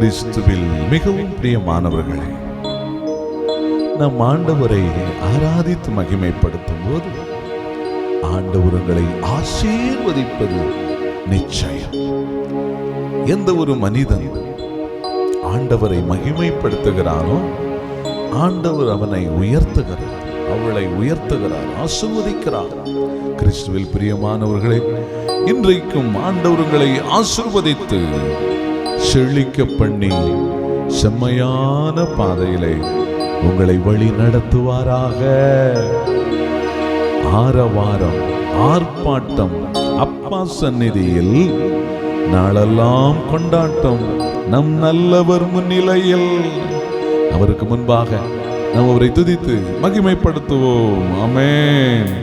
கிறிஸ்துவில் மிகவும் பிரியமானவர்களே, நம் ஆண்டவரை ஆராதித்து மகிமைப்படுத்தும் போது ஆண்டவர் உங்களை ஆசீர்வதிப்பது நிச்சயம். எந்த ஒரு மனிதன் ஆண்டவரை மகிமைப்படுத்துகிறானோ ஆண்டவர் அவனை உயர்த்துகிறார், அவளை உயர்த்துகிறார், ஆசீர்வதிக்கிறார். கிறிஸ்துவில் பிரியமானவர்களே, இன்றைக்கும் ஆண்டவர்களை ஆசீர்வதித்து செழிக்க பண்ணி செம்மையான பாதையிலே உங்களை வழி நடத்துவாராக. ஆரவாரம், ஆர்ப்பாட்டம் அப்பா சந்நிதியில், நாளெல்லாம் கொண்டாட்டம் நம் நல்லவர் முன்னிலையில். அவருக்கு முன்பாக நாம் அவரை துதித்து மகிமைப்படுத்துவோம். ஆமென்.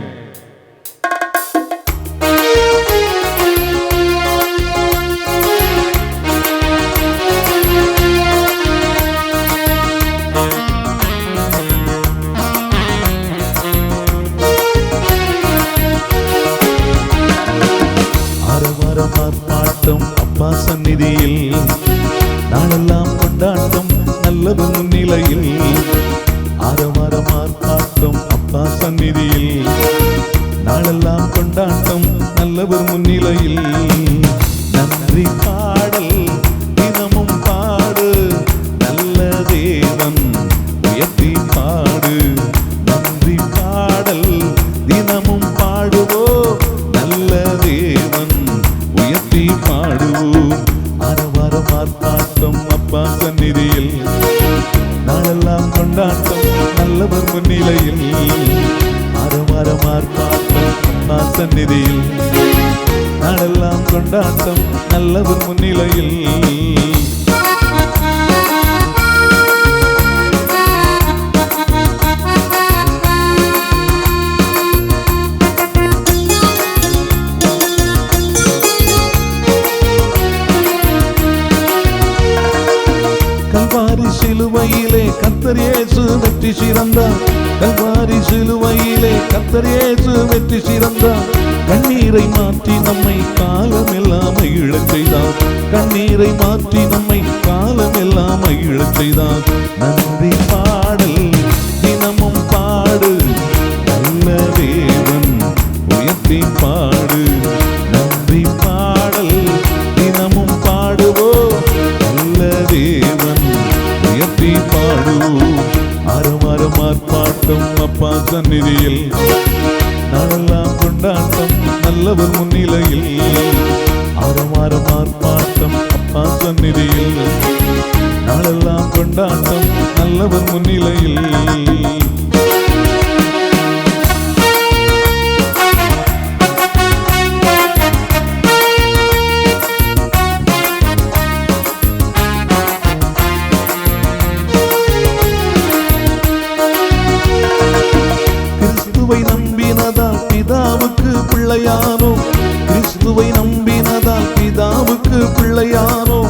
ஆர்ப்பாட்டம் அப்பா சந்நிதியில், நாளெல்லாம் கொண்டாட்டம் நல்லவர் முன்னிலையில். ஆரவாரம் ஆர்ப்பாட்டம் அப்பா சந்நிதியில், நாளெல்லாம் கொண்டாட்டம் நல்லவர் முன்னிலையில். நன்றி பாடல் தினமும் பாடு, நல்ல தேவன் உயர்த்தி பாடு. நன்றி பாடல் தினமும் பாடுவோ, நல்ல தேவன் உயர்த்தி பாடுவோம். ஆரவாரம் ஆர்ப்பாட்டம் அப்பா சந்நிதியில், நாளெல்லாம் கொண்டாட்டம் நல்லவர் முன்னிலையில். ஆரவாரம் ஆர்ப்பாட்டம் அப்பா சந்நிதியில், நாளெல்லாம் கொண்டாட்டம் நல்லவர் முன்னிலையில். கல்வாரி சிலுவையிலே கர்த்தர் இயேசு வெற்றி சிறந்தார். கல்வாரி சிலுவையிலே கர்த்தர் இயேசு வெற்றி சிறந்தார். கண்ணீரை மாற்றி நம்மை காலமெல்லாம் மகிழச் செய்தார். கண்ணீரை மாற்றி நம்மை காலமெல்லாம் மகிழச் செய்தார். நன்றி பாடல் தினமும் பாடு, நல்ல தேவன் உயர்த்தி பாடு. நன்றி பாடல் தினமும் பாடுவோ, நல்ல தேவன் உயர்த்தி பாடுவோம். ஆரவாரம் ஆர்ப்பாட்டம் அப்பா சந்நிதியில், நாளெல்லாம் கொண்டாட்டம் நல்லவர் முன்னிலையில். ஆரவாரம் ஆர்ப்பாட்டம் அப்பா சந்நிதியில், நாளெல்லாம் கொண்டாட்டம் நல்லவர் முன்னிலையில். கிறிஸ்துவை நம்பினதால் பிதாவுக்கு பிள்ளையானோ, கிறிஸ்துவை நம்பினதால் பிதாவுக்கு பிள்ளையானோ.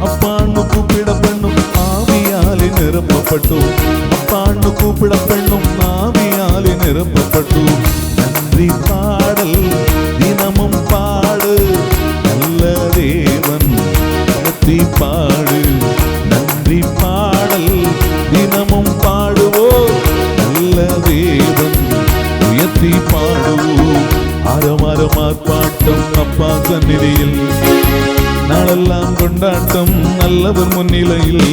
அப்பான்னு கூப்பிட பெண்ணும் ஆவியாலே நிரப்பப்பட்டோம். அப்பான்னு கூப்பிட பெண்ணும் ஆவியாலே நிரப்பப்பட்டோம். நன்றி பாடல் தினமும் பாடு, நல்ல தேவன் உயர்த்தி பாடு. நன்றி பாடல் தினமும் பாடுவோ, நல்ல தேவன் உயர்த்தி பாடுவோம். ஆரவாரம் ஆர்ப்பாட்டம் அப்பா சந்நிதியில், நாளெல்லாம் கொண்டாட்டம் நல்லவர் முன்னிலையில்.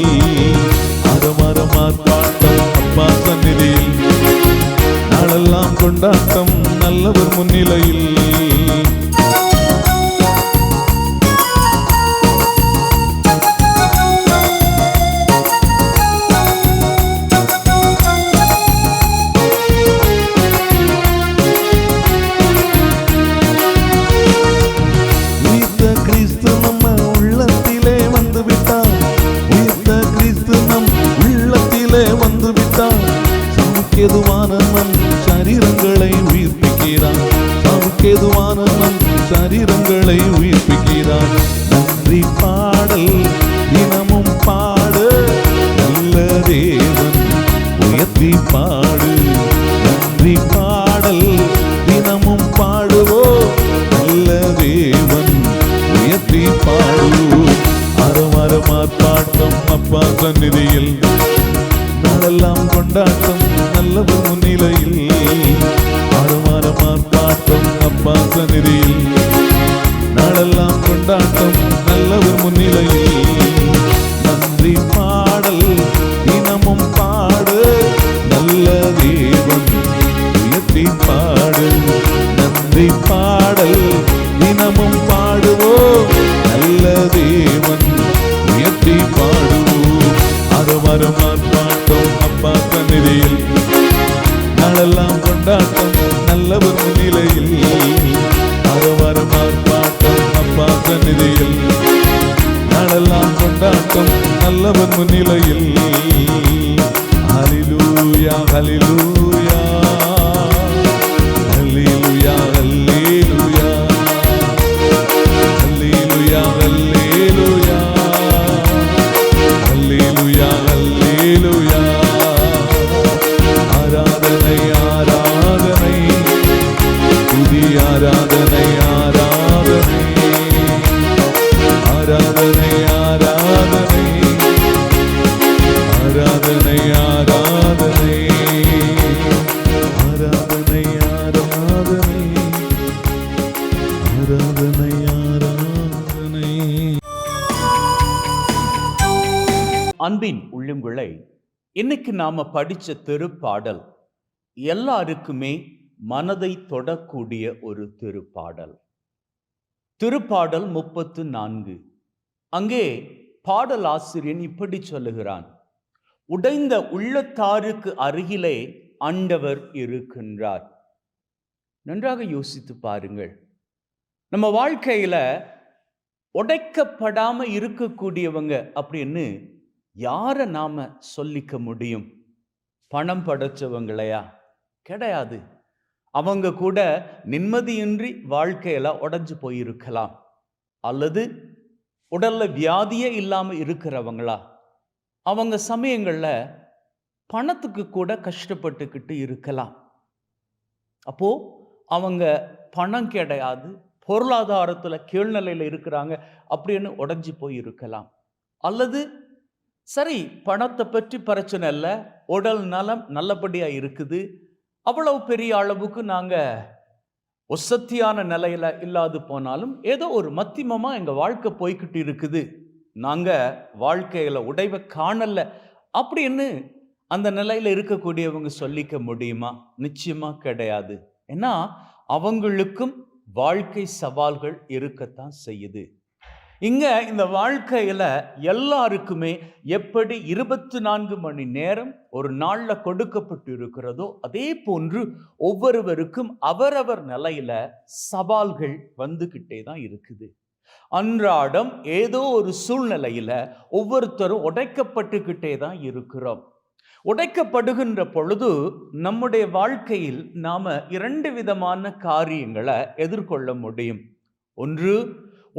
ஆரவாரம் ஆர்ப்பாட்டம் அப்பா சந்நிதியில், நாளெல்லாம் கொண்டாட்டம் நல்லவர் முன்னிலையில். சாவுக்கேதுவான நம் சரீரங்களை உயிர்ப்பிக்கிறார். சாவுக்கேதுவான நம் சரீரங்களை உயிர்ப்பிக்கிறார். நன்றி பாடல் தினமும் பாடு, நல்ல தேவன் உயர்த்தி பாடு. நன்றி பாடல் தினமும் பாடுவோ, நல்ல தேவன் உயர்த்தி பாடுவோம். ஆரவாரம் ஆர்ப்பாட்டம் சந்நிதியில். நாளெல்லாம் கொண்டாட்டம் நல்லவர் முன்னிலையில். ஆரவாரம் ஆர்ப்பாட்டம் அப்பா சந்நிதியில். நாளெல்லாம் கொண்டாட்டம் நல்லவர் முன்னிலையில். நன்றி பாடல் தினமும் பாடு, நல்ல தேவன் உயர்த்தி பாடு. நன்றி பாடல் தினமும் பாடுவோம், நல்ல தேவன் உயர்த்தி பாடுவோம். ஆரவாரம் ஆர்ப்பாட்டம் அப்பா சந்நிதியில். நாளெல்லாம் கொண்டாட்டம் நல்லவர் முன்னிலையில். ஆரவாரம் ஆர்ப்பாட்டம் அப்பா சந்நிதியில். நாளெல்லாம் கொண்டாட்டம் நல்லவர் முன்னிலையில். ஹல்லேலூயா ஹல்லேலூயா ஹல்லேலூயா ஹல்லேலூயா ஹல்லேலூயா ஹல்லேலூயா ஹல்லேலூயா ஹல்லேலூயா. ஆராதனை ஆராதனை துதி ஆராதனை ஆராதனை ஆராதனை ஆராதனை ஆராதனை ஆராதனை ஆராதனை ஆராதனை ஆராதனை ஆராதனை. அன்பின் உள்ளங்களை, இன்னைக்கு நாம படிச்ச திருப்பாடல் எல்லாருக்குமே மனதை தொடக்கூடிய ஒரு திருப்பாடல். திருப்பாடல் 34. அங்கே பாடல் ஆசிரியன் இப்படி சொல்லுகிறான்: உடைந்த உள்ளத்தாருக்கு அருகிலே ஆண்டவர் இருக்கின்றார். நன்றாக யோசித்து பாருங்கள். நம்ம வாழ்க்கையில உடைக்கப்படாம இருக்கக்கூடியவங்க அப்படின்னு யாரை நாம சொல்லிக்க முடியும்? பணம் படைச்சவங்களையா? கிடையாது. அவங்க கூட நிம்மதியின்றி வாழ்க்கையில உடைஞ்சு போயிருக்கலாம். அல்லது உடல்ல வியாதியே இல்லாம இருக்கிறவங்களா? அவங்க சமயங்கள்ல பணத்துக்கு கூட கஷ்டப்பட்டுக்கிட்டு இருக்கலாம். அப்போ அவங்க பணம் கிடையாது, பொருளாதாரத்துல கீழ்நிலையில இருக்கிறாங்க அப்படின்னு உடைஞ்சு போயிருக்கலாம். அல்லது சரி, பணத்தை பற்றி பிரச்சனை இல்லை, உடல் நலம் நல்லபடியா இருக்குது, அவ்வளவு பெரிய அளவுக்கு நாங்க ஒசத்தியான நிலையில இல்லாது போனாலும் ஏதோ ஒரு மத்தியமமா எங்க வாழ்க்கை போய்கிட்டு இருக்குது, நாங்க வாழ்க்கையில உடைவை காணல அப்படின்னு அந்த நிலையில இருக்கக்கூடியவங்க சொல்லிக்க முடியுமா? நிச்சயமா கிடையாது. ஏன்னா அவங்களுக்கும் வாழ்க்கை சவால்கள் இருக்கத்தான் செய்யுது. இங்க இந்த வாழ்க்கையில எல்லாருக்குமே எப்படி 24 மணி நேரம் ஒரு நாள்ல கொடுக்கப்பட்டு இருக்கிறதோ அதே போன்று ஒவ்வொருவருக்கும் அவரவர் நிலையில சவால்கள் வந்துகிட்டே தான் இருக்குது. அன்றாடம் ஏதோ ஒரு சூழ்நிலையில ஒவ்வொருத்தரும் உடைக்கப்பட்டுக்கிட்டே தான் இருக்கிறோம். உடைக்கப்படுகின்ற பொழுது நம்முடைய வாழ்க்கையில் நாம 2 விதமான காரியங்களை எதிர்கொள்ள முடியும். ஒன்று,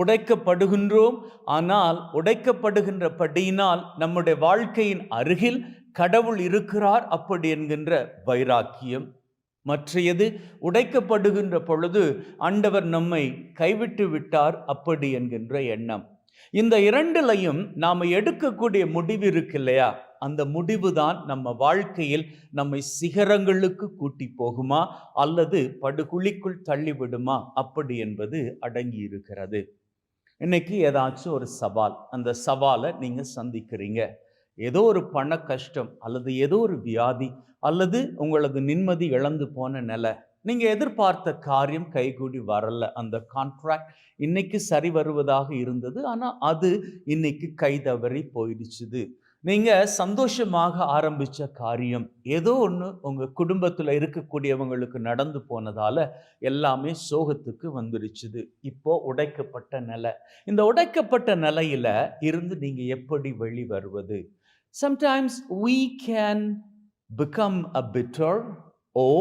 உடைக்கப்படுகின்றோம், ஆனால் உடைக்கப்படுகின்றபடியினால் நம்முடைய வாழ்க்கையின் அருகில் கடவுள் இருக்கிறார் அப்படி என்கின்ற வைராக்கியம். மற்றையது, உடைக்கப்படுகின்ற பொழுது ஆண்டவர் நம்மை கைவிட்டு விட்டார் அப்படி என்கின்ற எண்ணம். இந்த இரண்டிலையும் நாம எடுக்கக்கூடிய முடிவு இருக்கு இல்லையா, அந்த முடிவு தான் நம்ம வாழ்க்கையில் நம்மை சிகரங்களுக்கு கூட்டி போகுமா அல்லது படுகுழிக்குள் தள்ளிவிடுமா அப்படி என்பது அடங்கி இருக்கிறது. இன்னைக்கு ஏதாச்சும் ஒரு சவால், அந்த சவாலை நீங்க சந்திக்கிறீங்க. ஏதோ ஒரு பண கஷ்டம் அல்லது ஏதோ ஒரு வியாதி அல்லது உங்களது நிம்மதி இழந்து போன நிலை, நீங்க எதிர்பார்த்த காரியம் கைகூடி வரல, அந்த கான்ட்ராக்ட் இன்னைக்கு சரி வருவதாக இருந்தது, ஆனா அது இன்னைக்கு கைதவறி போயிடுச்சுது. நீங்க சந்தோஷமாக ஆரம்பிச்ச காரியம் ஏதோ ஒன்று உங்க குடும்பத்துல இருக்கக்கூடியவங்களுக்கு நடந்து போனதால எல்லாமே சோகத்துக்கு வந்துருச்சுது. இப்போ உடைக்கப்பட்ட நிலை. இந்த உடைக்கப்பட்ட நிலையில இருந்து நீங்க எப்படி வெளி வருவது? Sometimes we can become a bitter or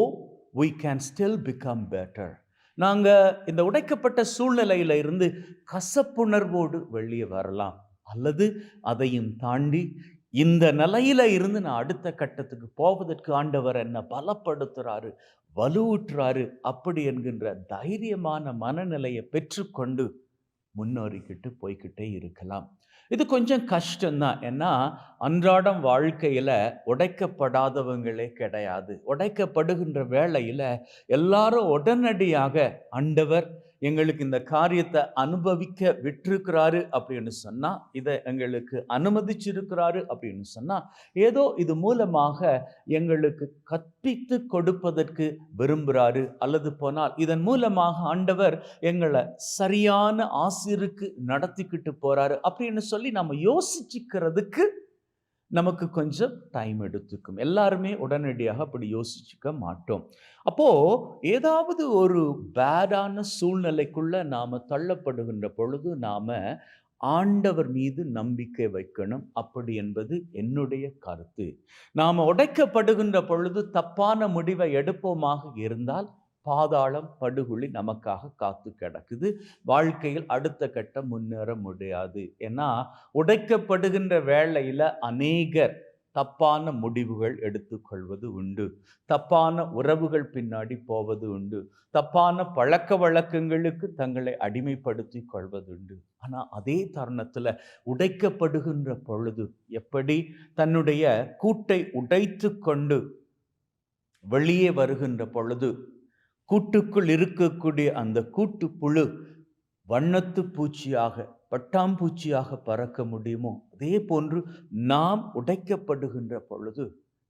we can still become better. நாங்க இந்த உடைக்கப்பட்ட சூழ்நிலையில இருந்து கசப்புணர்வோடு வெளியே வரலாம், அல்லது அதையும் தாண்டி இந்த நிலையில இருந்து நான் அடுத்த கட்டத்துக்கு போவதற்கு ஆண்டவர் என்ன பலப்படுத்துறாரு, வலுவூற்றுறாரு அப்படி என்கின்ற தைரியமான மனநிலையை பெற்றுக்கொண்டு முன்னேறிக்கிட்டு போய்கிட்டே இருக்கலாம். இது கொஞ்சம் கஷ்டம்தான். ஏன்னா அன்றாடம் வாழ்க்கையில உடைக்கப்படாதவங்களே கிடையாது. உடைக்கப்படுகின்ற வேளையில எல்லாரும் உடனடியாக ஆண்டவர் எங்களுக்கு இந்த காரியத்தை அனுபவிக்க விட்டிருக்கிறாரு அப்படின்னு சொன்னா, இதை எங்களுக்கு அனுமதிச்சிருக்கிறாரு அப்படின்னு சொன்னா, ஏதோ இது மூலமாக எங்களுக்கு கற்பித்து கொடுப்பதற்கு விரும்புகிறாரு, அல்லது போனால் இதன் மூலமாக ஆண்டவர் எங்களை சரியான ஆசிருக்கு நடத்திக்கிட்டு போறாரு அப்படின்னு சொல்லி நம்ம யோசிச்சுக்கிறதுக்கு நமக்கு கொஞ்சம் டைம் எடுத்துக்கும். எல்லாருமே உடனடியாக அப்படி யோசிச்சுக்க மாட்டோம். அப்போ ஏதாவது ஒரு பேடான சூழ்நிலைக்குள்ள நாம தள்ளப்படுகின்ற பொழுது நாம ஆண்டவர் மீது நம்பிக்கை வைக்கணும். அப்படி என்பது என்னுடைய கருத்து. நாம உடைக்கப்படுகின்ற பொழுது தப்பான முடிவை எடுப்போமாக இருந்தால் பாதாளம் படுகுழி நமக்காக காத்து கிடக்குது. வாழ்க்கையில் அடுத்த கட்டம் முன்னேற முடியாது. ஏன்னா உடைக்கப்படுகின்ற வேளையில அநேகர் தப்பான முடிவுகள் எடுத்துக்கொள்வது உண்டு. தப்பான உறவுகள் பின்னாடி போவது உண்டு. தப்பான பழக்க வழக்கங்களுக்கு தங்களை அடிமைப்படுத்தி கொள்வது உண்டு. ஆனா அதே தருணத்துல உடைக்கப்படுகின்ற பொழுது எப்படி தன்னுடைய கூட்டை உடைத்து கொண்டு வெளியே வருகின்ற பொழுது கூட்டுக்குள் இருக்கக்கூடிய அந்த கூட்டுப்புழு வண்ணத்து பூச்சியாக பட்டாம்பூச்சியாக பறக்க முடியுமோ, அதே போன்று நாம் உடைக்கப்படுகின்ற பொழுது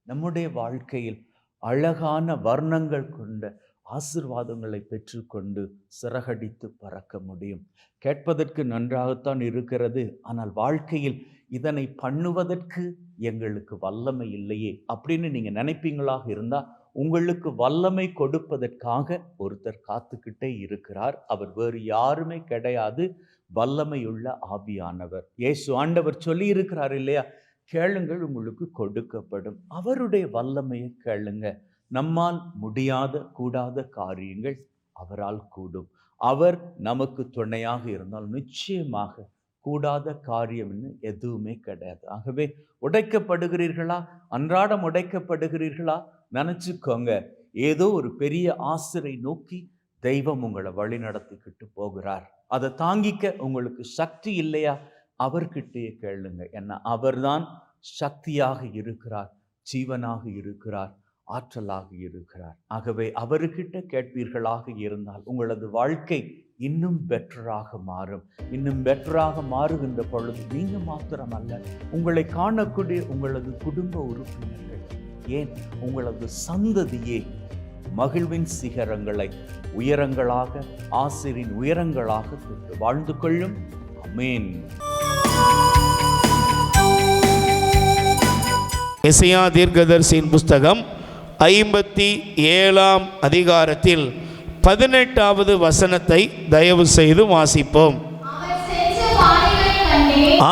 நம்முடைய வாழ்க்கையில் அழகான வர்ணங்கள் கொண்ட ஆசீர்வாதங்களை பெற்றுக்கொண்டு சிறகடித்து பறக்க முடியும். கேட்பதற்கு நன்றாகத்தான் இருக்கிறது, ஆனால் வாழ்க்கையில் இதனை பண்ணுவதற்கு எங்களுக்கு வல்லமை இல்லையே அப்படின்னு நீங்க நினைப்பீங்களாக இருந்தா, உங்களுக்கு வல்லமை கொடுப்பதற்காக ஒருத்தர் காத்துக்கிட்டே இருக்கிறார். அவர் வேறு யாருமே கிடையாது, வல்லமையுள்ள ஆவியானவர். இயேசு ஆண்டவர் சொல்லி இருக்கிறார் இல்லையா, கேளுங்கள் உங்களுக்கு கொடுக்கப்படும். அவருடைய வல்லமையை கேளுங்க. நம்மால் முடியாத கூடாத காரியங்கள் அவரால் கூடும். அவர் நமக்கு துணையாக இருந்தால் நிச்சயமாக கூடாத காரியம் எதுவுமே கிடையாது. ஆகவே உடைக்கப்படுகிறீர்களா, அன்றாடம் உடைக்கப்படுகிறீர்களா, நினைச்சுக்கோங்க, ஏதோ ஒரு பெரிய ஆசிரை நோக்கி தெய்வம் உங்களை வழி நடத்திக்கிட்டு போகிறார். அதை தாங்கிக்க உங்களுக்கு சக்தி இல்லையா, அவர்கிட்டயே கேளுங்க. ஏன்னா அவர்தான் சக்தியாக இருக்கிறார், ஜீவனாக இருக்கிறார், ஆற்றலாக இருக்கிறார். ஆகவே அவர்கிட்ட கேட்பீர்களாக இருந்தால் உங்களது வாழ்க்கை இன்னும் பெட்டராக மாறும். இன்னும் பெட்டராக மாறுகின்ற பொழுது நீங்க மாத்திரமல்ல, உங்களை காணக்கூடிய உங்களது குடும்ப உறுப்பினர்கள், ஏன் உங்களது சந்ததியே மகிழ்வின் சிகரங்களை உயரங்களாக, ஆசிரின் உயரங்களாக தொட்டு வாழ்ந்து கொள்ளும். ஆமென். எசையா தீர்க்கதரிசியின் புஸ்தகம் 57ஆம் அதிகாரத்தில் 18வது வசனத்தை தயவு செய்து வாசிப்போம்.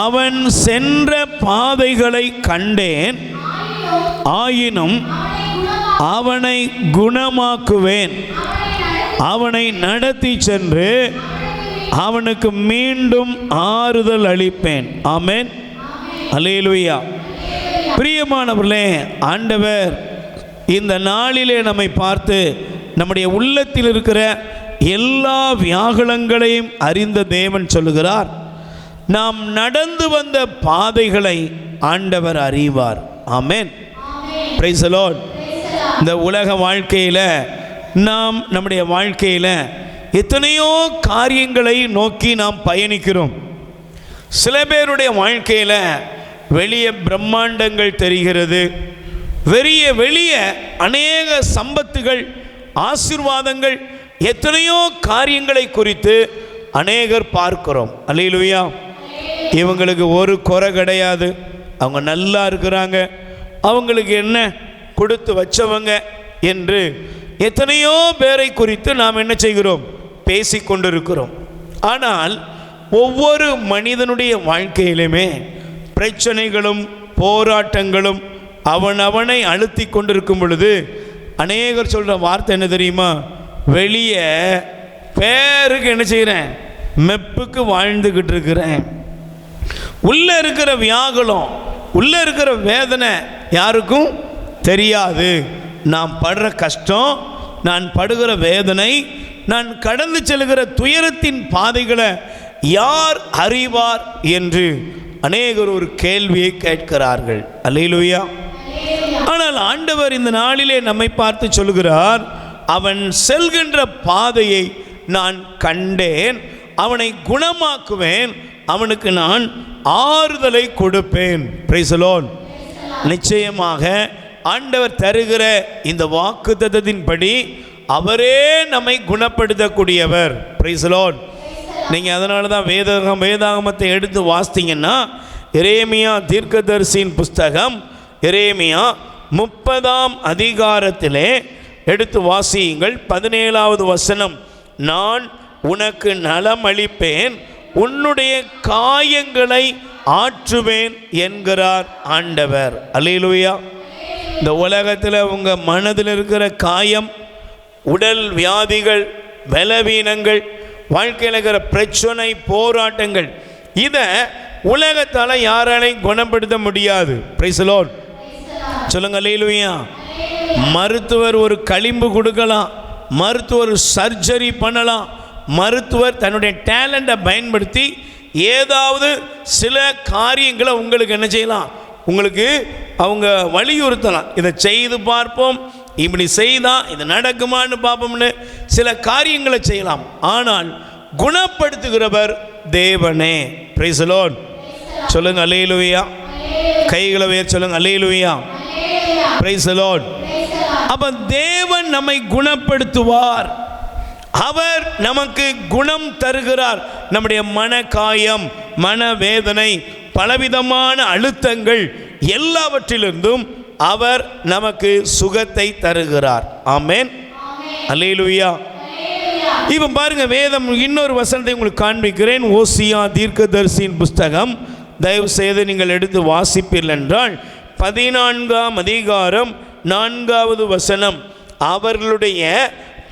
அவன் சென்ற பாதைகளை கண்டேன், ஆயினும் அவனை குணமாக்குவேன், அவனை நடத்தி சென்று அவனுக்கு மீண்டும் ஆறுதல் அளிப்பேன். ஆமென், அல்லேலூயா. பிரியமானவர்களே, ஆண்டவர் இந்த நாளிலே நம்மை பார்த்து நம்முடைய உள்ளத்தில் இருக்கிற எல்லா வியாகுலங்களையும் அறிந்த தேவன் சொல்லுகிறார், நாம் நடந்து வந்த பாதைகளை ஆண்டவர் அறிவார். ஆமென், பிரைஸ் தி லார்ட். இந்த உலக வாழ்க்கையில் நாம் நம்முடைய வாழ்க்கையில் எத்தனையோ காரியங்களை நோக்கி நாம் பயணிக்கிறோம். சில பேருடைய வாழ்க்கையில் வெளியே பிரம்மாண்டங்கள் தெரிகிறது, வெளியே அநேக சம்பத்துகள், ஆசீர்வாதங்கள், எத்தனையோ காரியங்களை குறித்து அநேகர் பார்க்கிறோம். அல்லேலூயா. இவங்களுக்கு ஒரு குறை கிடையாது, அவங்க நல்லா இருக்கிறாங்க, அவங்களுக்கு என்ன கொடுத்து வச்சவங்க என்று எத்தனையோ பேரை குறித்து நாம் என்ன செய்கிறோம், பேசிக்கொண்டிருக்கிறோம். ஆனால் ஒவ்வொரு மனிதனுடைய வாழ்க்கையிலுமே பிரச்சனைகளும் போராட்டங்களும் அவனை அழுத்தி கொண்டிருக்கும் பொழுது அநேகர் சொல்கிற வார்த்தை என்ன தெரியுமா, வெளியே பேருக்கு என்ன செய்கிறேன், மெப்புக்கு வாழ்ந்துக்கிட்டு இருக்கிறேன். உள்ளே இருக்கிற வியாகுலம், உள்ளே இருக்கிற வேதனை யாருக்கும் தெரியாது. நான் படுற கஷ்டம், நான் படுகிற வேதனை, நான் கடந்து செல்கிற துயரத்தின் பாதைகளை யார் அறிவார் என்று அநேகர் ஒரு கேள்வியை கேட்கிறார்கள். அல்லேலூயா. ஆனால் ஆண்டவர் இந்த நாளிலே நம்மை பார்த்து சொல்கிறார், அவன் செல்கின்ற பாதையை நான் கண்டேன், அவனை குணமாக்குவேன், அவனுக்கு நான் ஆறுதலை கொடுப்பேன். Praise the Lord. நிச்சயமாக ஆண்டவர் தருகிற இந்த வாக்குத்தத்தத்தின்படி அவரே நம்மை குணப்படுத்தக்கூடியவர். Praise the Lord. நீங்கள் அதனால தான் வேதாகமத்தை எடுத்து வாசித்தீங்கன்னா, எரேமியா தீர்க்கதரிசியின் புஸ்தகம் எரேமியா 30ஆம் அதிகாரத்திலே எடுத்து வாசியுங்கள். 17வது வசனம், நான் உனக்கு நலம் அளிப்பேன், உன்னுடைய காயங்களை ஆற்றுவேன் என்கிறார் ஆண்டவர். அல்லேலூயா. இந்த உலகத்தில் உங்கள் மனதில் இருக்கிற காயம், உடல் வியாதிகள், பலவீனங்கள், வாழ்க்கையில் இருக்கிற பிரச்சனை, போராட்டங்கள், இதை உலகத்தால் யாராலையும் குணப்படுத்த முடியாது. Praise the Lord. சொல்லுங்க அல்லேலூயா. மருத்துவர் ஒரு களிம்பு கொடுக்கலாம், மருத்துவர் சர்ஜரி பண்ணலாம், மருத்துவர் தன்னுடைய டேலண்ட்டை பயன்படுத்தி ஏதாவது சில காரியங்களை உங்களுக்கு என்ன செய்யலாம், உங்களுக்கு அவங்க வலியுறுத்தலாம். இதை செய்து பார்ப்போம், இப்படி செய்தால் இது நடக்குமான்னு பார்ப்போம்னு சில காரியங்களை செய்யலாம். ஆனால் குணப்படுத்துகிறவர் தேவனே. Praise the Lord. சொல்லுங்க அல்லேலூயா. கைகளை உயர்த்தி சொல்லுங்க அல்லேலூயா. Praise the Lord. அப்ப தேவன் நம்மை குணப்படுத்துவார், அவர் நமக்கு குணம் தருகிறார். நம்முடைய மனக்காயம், மனவேதனை, பலவிதமான அழுத்தங்கள் எல்லாவற்றிலிருந்தும் அவர் நமக்கு சுகத்தை தருகிறார். ஆமென். அல்லேலூயா. இப்போ பாருங்க, வேதம் இன்னொரு வசனத்தை உங்களுக்கு காண்பிக்கிறேன். ஓசியா தீர்க்கதரிசியின் புஸ்தகம் தயவு செய்து நீங்கள் எடுத்து வாசிப்பீர்கள் என்றால் 14ஆம் அதிகாரம் 4வது வசனம், அவர்களுடைய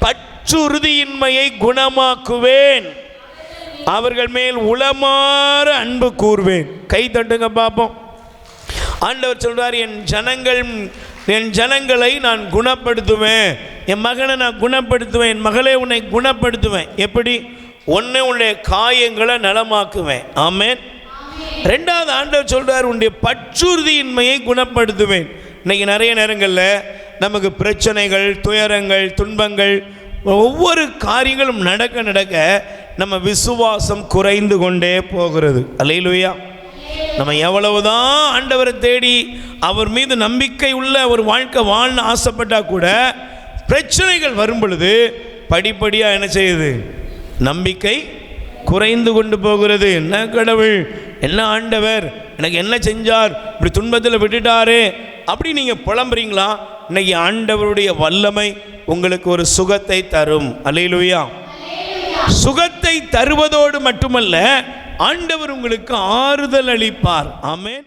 பற்றுறுதியின்மையை குணமாக்குவேன், அவர்கள் மேல் உளமாற அன்பு கூர்வேன். கை தட்டுங்க பார்ப்போம். ஆண்டவர் சொல்றார், என் ஜனங்களை நான் குணப்படுத்துவேன், என் மகனை நான் குணப்படுத்துவேன், என் மகளே உன்னை குணப்படுத்துவேன். எப்படி? ஒன்று, உன்னுடைய காயங்களை நலமாக்குவேன். ஆமென். ரெண்டாவது, ஆண்டவர் சொல்றார், உன்னுடைய பற்றுறுதியின்மையை குணப்படுத்துவேன். இன்னைக்கு நிறைய நேரங்களில் நமக்கு பிரச்சனைகள், துயரங்கள், துன்பங்கள், ஒவ்வொரு காரியங்களும் நடக்க நடக்க நம்ம விசுவாசம் குறைந்து கொண்டே போகிறது. அல்லேலூயா. நம்ம எவ்வளவுதான் ஆண்டவரை தேடி அவர் மீது நம்பிக்கை உள்ள ஒரு வாழ்க்கை வாழ ஆசைப்பட்டா கூட பிரச்சனைகள் வரும் பொழுது படிப்படியாக என்ன செய்யுது? நம்பிக்கை குறைந்து கொண்டு போகிறது. என்ன கடவுள், என்ன ஆண்டவர் எனக்கு என்ன செஞ்சார், இப்படி துன்பத்தில் விட்டுட்டாரு அப்படி நீங்கள் புலம்புறீங்களா? இன்னைக்கு ஆண்டவருடைய வல்லமை உங்களுக்கு ஒரு சுகத்தை தரும். அல்லேலூயா. சுகத்தை தருவதோடு மட்டுமல்ல, ஆண்டவர் உங்களுக்கு ஆறுதல் அளிப்பார். ஆமென்.